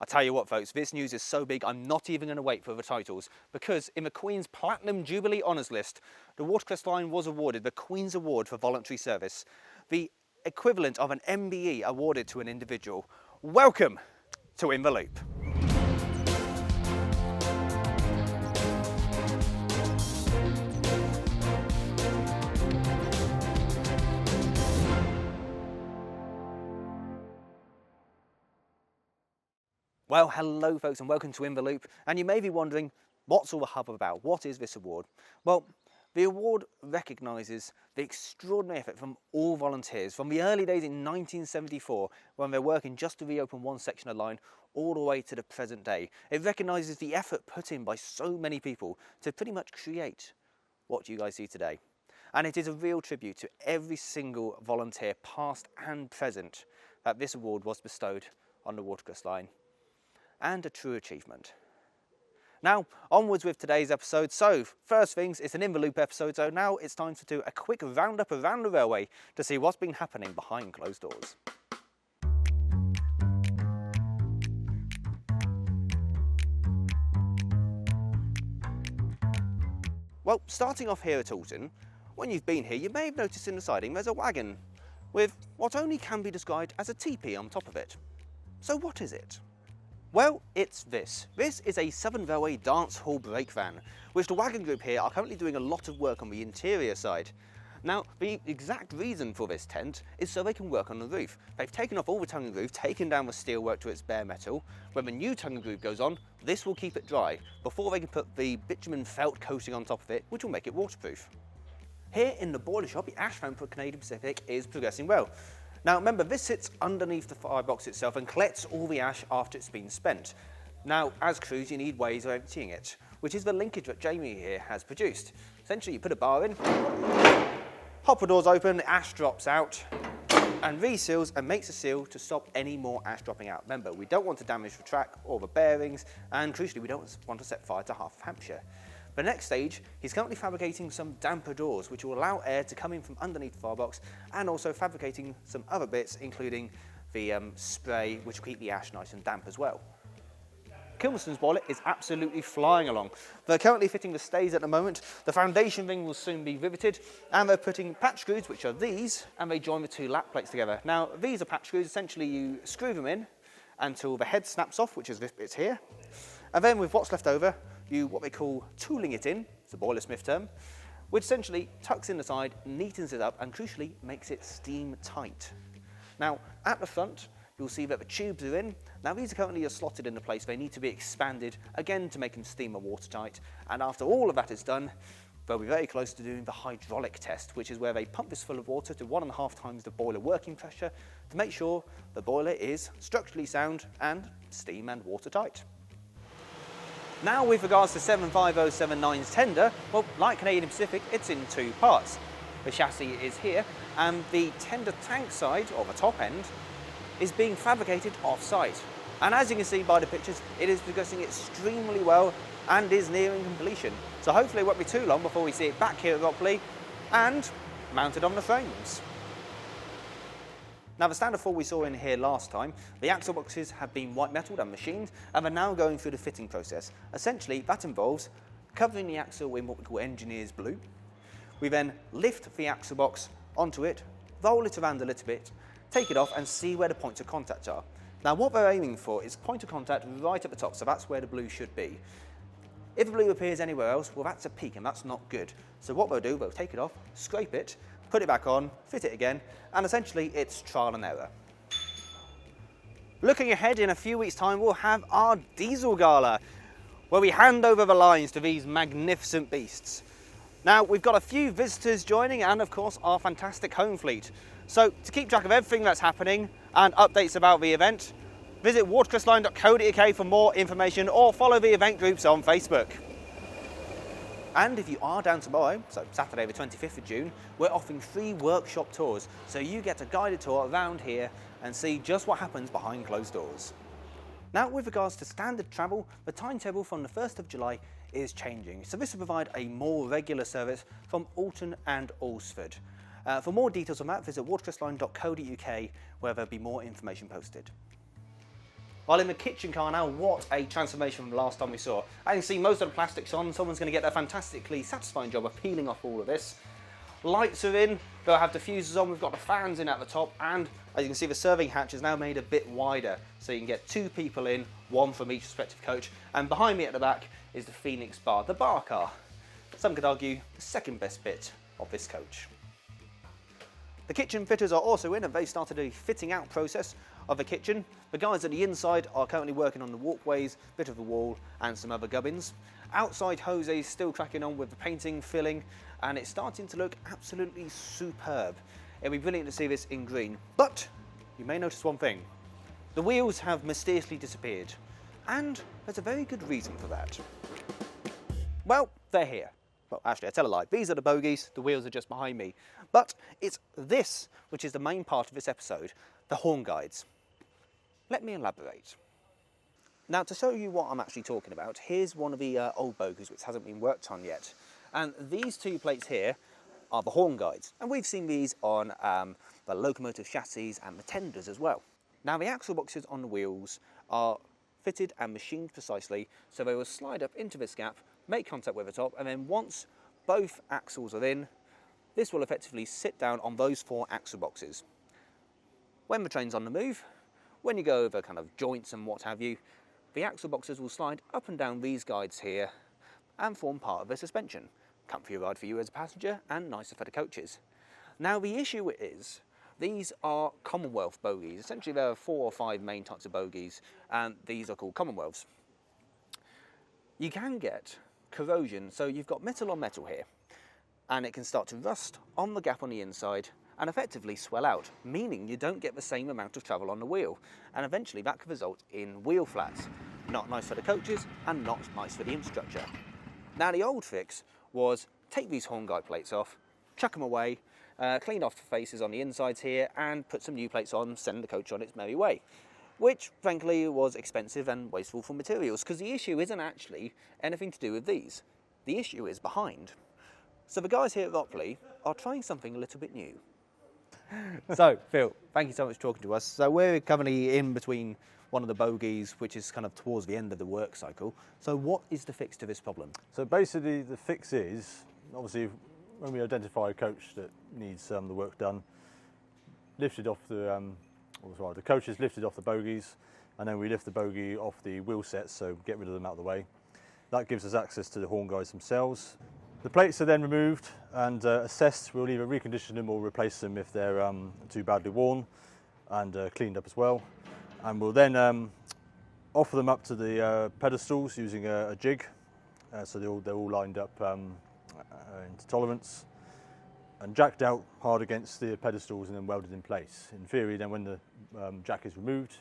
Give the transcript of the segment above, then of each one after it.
tell you what folks, this news is so big I'm not even going to wait for the titles, because in the Queen's Platinum Jubilee Honours List, the Watercress line was awarded the Queen's Award for Voluntary Service, the equivalent of an MBE awarded to an individual. Welcome to In the Loop. Well, hello folks and welcome to In the Loop, and you may be wondering, what's all the hubbub about? What is this award? Well, the award recognises the extraordinary effort from all volunteers from the early days in 1974 when they're working just to reopen one section of line all the way to the present day. It recognises the effort put in by so many people to pretty much create what you guys see today. And it is a real tribute to every single volunteer, past and present, that this award was bestowed on the Watercress line. And a true achievement. Now, onwards with today's episode. So, first things, it's an In the Loop episode, so now it's time to do a quick roundup around the railway to see what's been happening behind closed doors. Well, starting off here at Alton, when you've been here, you may have noticed in the siding there's a wagon with what only can be described as a teepee on top of it. So what is it? Well, it's this. This is a Southern Railway dance hall brake van, which the wagon group here are currently doing a lot of work on the interior side. Now, the exact reason for this tent is so they can work on the roof. They've taken off all the tongue and groove, taken down the steelwork to its bare metal. When the new tongue and groove goes on, this will keep it dry before they can put the bitumen felt coating on top of it, which will make it waterproof. Here in the boiler shop, the ash van for Canadian Pacific is progressing well. Now remember, this sits underneath the firebox itself and collects all the ash after it's been spent. Now, as crews, you need ways of emptying it, which is the linkage that Jamie here has produced. Essentially, you put a bar in, hopper doors open, the ash drops out, and reseals and makes a seal to stop any more ash dropping out. Remember, we don't want to damage the track or the bearings, and crucially, we don't want to set fire to half of Hampshire. The next stage, he's currently fabricating some damper doors, which will allow air to come in from underneath the firebox, and also fabricating some other bits, including the spray, which will keep the ash nice and damp as well. Kilmerston's boiler is absolutely flying along. They're currently fitting the stays at the moment. The foundation ring will soon be riveted, and they're putting patch screws, which are these, and they join the two lap plates together. Now, these are patch screws. Essentially, you screw them in until the head snaps off, which is this bit here, and then with what's left over, you what they call tooling it in, it's a boilersmith term, which essentially tucks in the side, neatens it up, and crucially makes it steam tight. Now, at the front, you'll see that the tubes are in. Now, these are currently slotted into place. They need to be expanded, again, to make them steam and watertight. And after all of that is done, they'll be very close to doing the hydraulic test, which is where they pump this full of water to 1.5 times the boiler working pressure to make sure the boiler is structurally sound and steam and watertight. Now, with regards to 75079's tender, well, like Canadian Pacific, it's in two parts. The chassis is here, and the tender tank side, or the top end, is being fabricated off-site. And as you can see by the pictures, it is progressing extremely well and is nearing completion. So hopefully it won't be too long before we see it back here at Ropley and mounted on the frames. Now, the standard four we saw in here last time, the axle boxes have been white metalled and machined, and they're now going through the fitting process. Essentially, that involves covering the axle in what we call engineer's blue. We then lift the axle box onto it, roll it around a little bit, take it off and see where the points of contact are. Now, what they're aiming for is point of contact right at the top, so that's where the blue should be. If the blue appears anywhere else, well, that's a peak and that's not good. So what they'll do, they'll take it off, scrape it, put it back on, fit it again, and essentially it's trial and error. Looking ahead, in a few weeks' time, we'll have our diesel gala, where we hand over the lines to these magnificent beasts. Now, we've got a few visitors joining and, of course, our fantastic home fleet. So, to keep track of everything that's happening and updates about the event, visit watercressline.co.uk for more information or follow the event groups on Facebook. And if you are down tomorrow, so Saturday the 25th of June, we're offering free workshop tours, so you get a guided tour around here and see just what happens behind closed doors. Now, with regards to standard travel, the timetable from the 1st of July is changing, so this will provide a more regular service from Alton and Alresford. For more details on that, visit watercressline.co.uk, where there'll be more information posted. While in the kitchen car now, what a transformation from the last time we saw. As you can see, most of the plastic's on. Someone's going to get a fantastically satisfying job of peeling off all of this. Lights are in, they'll have diffusers on, we've got the fans in at the top, and as you can see, the serving hatch is now made a bit wider, so you can get 2 people in, 1 from each respective coach. And behind me at the back is the Phoenix bar, the bar car. Some could argue the second best bit of this coach. The kitchen fitters are also in, and they started a fitting out process of the kitchen. The guys at the inside are currently working on the walkways, bit of the wall, and some other gubbins. Outside, Jose's still cracking on with the painting, filling, and it's starting to look absolutely superb. It'll be brilliant to see this in green, but you may notice one thing. The wheels have mysteriously disappeared, and there's a very good reason for that. Well, they're here. Well, actually, I tell a lie. These are the bogies, the wheels are just behind me. But it's this which is the main part of this episode, the horn guides. Let me elaborate. Now, to show you what I'm actually talking about, here's one of the old bogies which hasn't been worked on yet. And these 2 plates here are the horn guides. And we've seen these on the locomotive chassis and the tenders as well. Now, the axle boxes on the wheels are fitted and machined precisely, so they will slide up into this gap, make contact with the top, and then once both axles are in, this will effectively sit down on those 4 axle boxes. When the train's on the move, when you go over kind of joints and what have you, the axle boxes will slide up and down these guides here and form part of the suspension. Comfy ride for you as a passenger and nicer for the coaches. Now the issue is, these are Commonwealth bogies. Essentially there are 4 or 5 main types of bogies, and these are called Commonwealths. You can get corrosion, so you've got metal on metal here, and it can start to rust on the gap on the inside and effectively swell out, meaning you don't get the same amount of travel on the wheel, and eventually that could result in wheel flats. Not nice for the coaches and not nice for the infrastructure. Now the old fix was take these horn guide plates off, chuck them away, clean off the faces on the insides here, and put some new plates on, send the coach on its merry way. Which frankly was expensive and wasteful for materials, because the issue isn't actually anything to do with these. The issue is behind. So the guys here at Ropley are trying something a little bit new. So, Phil, thank you so much for talking to us. So we're currently in between one of the bogies, which is kind of towards the end of the work cycle. So what is the fix to this problem? So basically the fix is, obviously, when we identify a coach that needs the work done, lifted off the coach is lifted off the bogies, and then we lift the bogie off the wheel sets, so get rid of them out of the way. That gives us access to the horn guides themselves. The plates are then removed and assessed. We'll either recondition them or replace them if they're too badly worn, and cleaned up as well. And we'll then offer them up to the pedestals using a jig, so they're all lined up into tolerance, and jacked out hard against the pedestals and then welded in place. In theory, then when the jack is removed,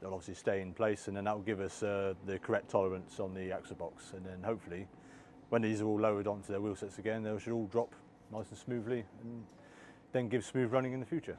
they'll obviously stay in place, and then that will give us the correct tolerance on the axle box. And then hopefully, when these are all lowered onto their wheel sets again, they should all drop nice and smoothly, and then give smooth running in the future.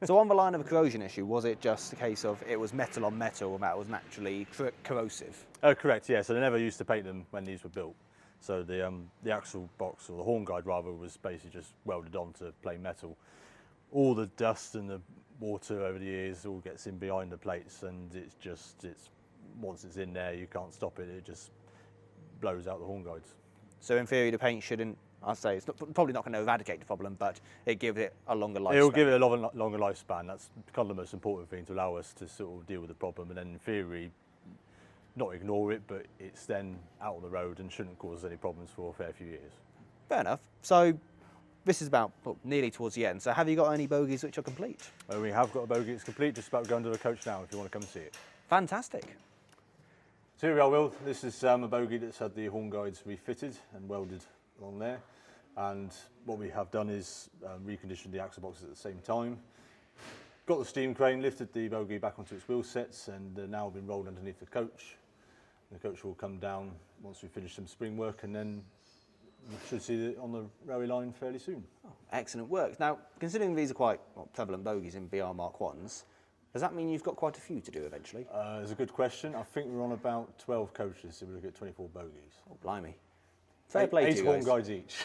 So on the line of a corrosion issue, was it just a case of it was metal on metal and that was naturally corrosive? Oh, correct, yeah. So they never used to paint them when these were built. So the axle box, or the horn guide rather, was basically just welded onto plain metal. All the dust and the water over the years all gets in behind the plates, and once it's in there, you can't stop it. It just blows out the horn guides. So in theory, the paint shouldn't, I'd say, it's probably not going to eradicate the problem, but it gives it a longer lifespan. It will give it a longer lifespan. That's kind of the most important thing, to allow us to sort of deal with the problem, and then in theory, not ignore it, but it's then out on the road and shouldn't cause any problems for a fair few years. Fair enough. So this is about nearly towards the end. So have you got any bogies which are complete? We have got a bogie that's complete, just about going to the coach now if you want to come and see it. Fantastic. So here we are, Will. This is a bogie that's had the horn guides refitted and welded on there. And what we have done is reconditioned the axle boxes at the same time. Got the steam crane, lifted the bogie back onto its wheel sets, and now been rolled underneath the coach. The coach will come down once we finish some spring work, and then we should see it on the railway line fairly soon. Oh, excellent work. Now, considering these are quite prevalent bogies in BR Mark 1s, does that mean you've got quite a few to do eventually? It's a good question. I think we're on about 12 coaches, so we look at 24 bogies. Oh, blimey. Fair play to you guys. 8 horn guides each.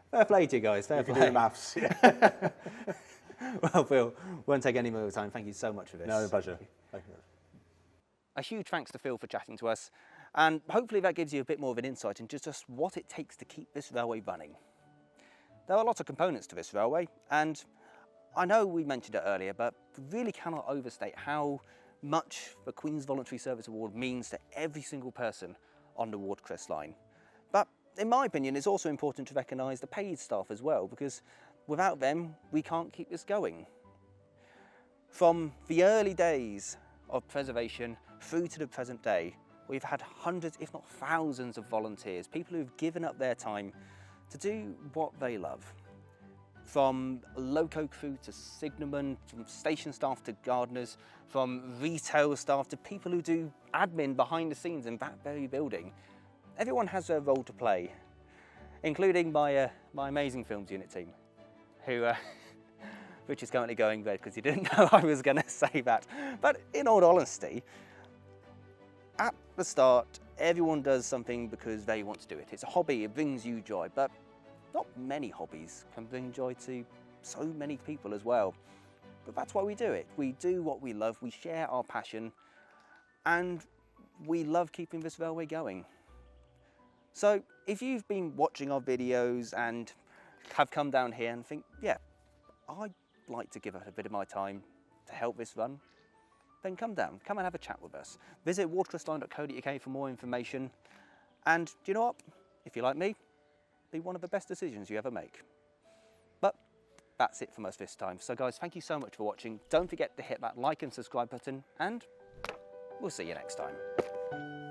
Fair play to you guys, fair play. You can do the maths, yeah. Well, Phil, won't take any more time. Thank you so much for this. No, pleasure. Thank you. A huge thanks to Phil for chatting to us, and hopefully that gives you a bit more of an insight into just what it takes to keep this railway running. There are lots of components to this railway, and I know we mentioned it earlier, but we really cannot overstate how much the Queen's Voluntary Service Award means to every single person on the Watercress line. But in my opinion, it's also important to recognise the paid staff as well, because without them, we can't keep this going. From the early days of preservation through to the present day, we've had hundreds, if not thousands, of volunteers, people who've given up their time to do what they love. From loco crew to signalmen, from station staff to gardeners, from retail staff to people who do admin behind the scenes in that very building. Everyone has their role to play, including my amazing films unit team, who which is currently going red because he didn't know I was going to say that. But in all honesty, at the start, everyone does something because they want to do it. It's a hobby, it brings you joy, but not many hobbies can bring joy to so many people as well. But that's why we do it. We do what we love, we share our passion, and we love keeping this railway going. So if you've been watching our videos and have come down here and think, yeah, I'd like to give it a bit of my time to help this run, then come down, come and have a chat with us. Visit watercressline.co.uk for more information. And do you know what? If you're like me, be one of the best decisions you ever make. But that's it from us this time. So guys, thank you so much for watching. Don't forget to hit that like and subscribe button, and we'll see you next time.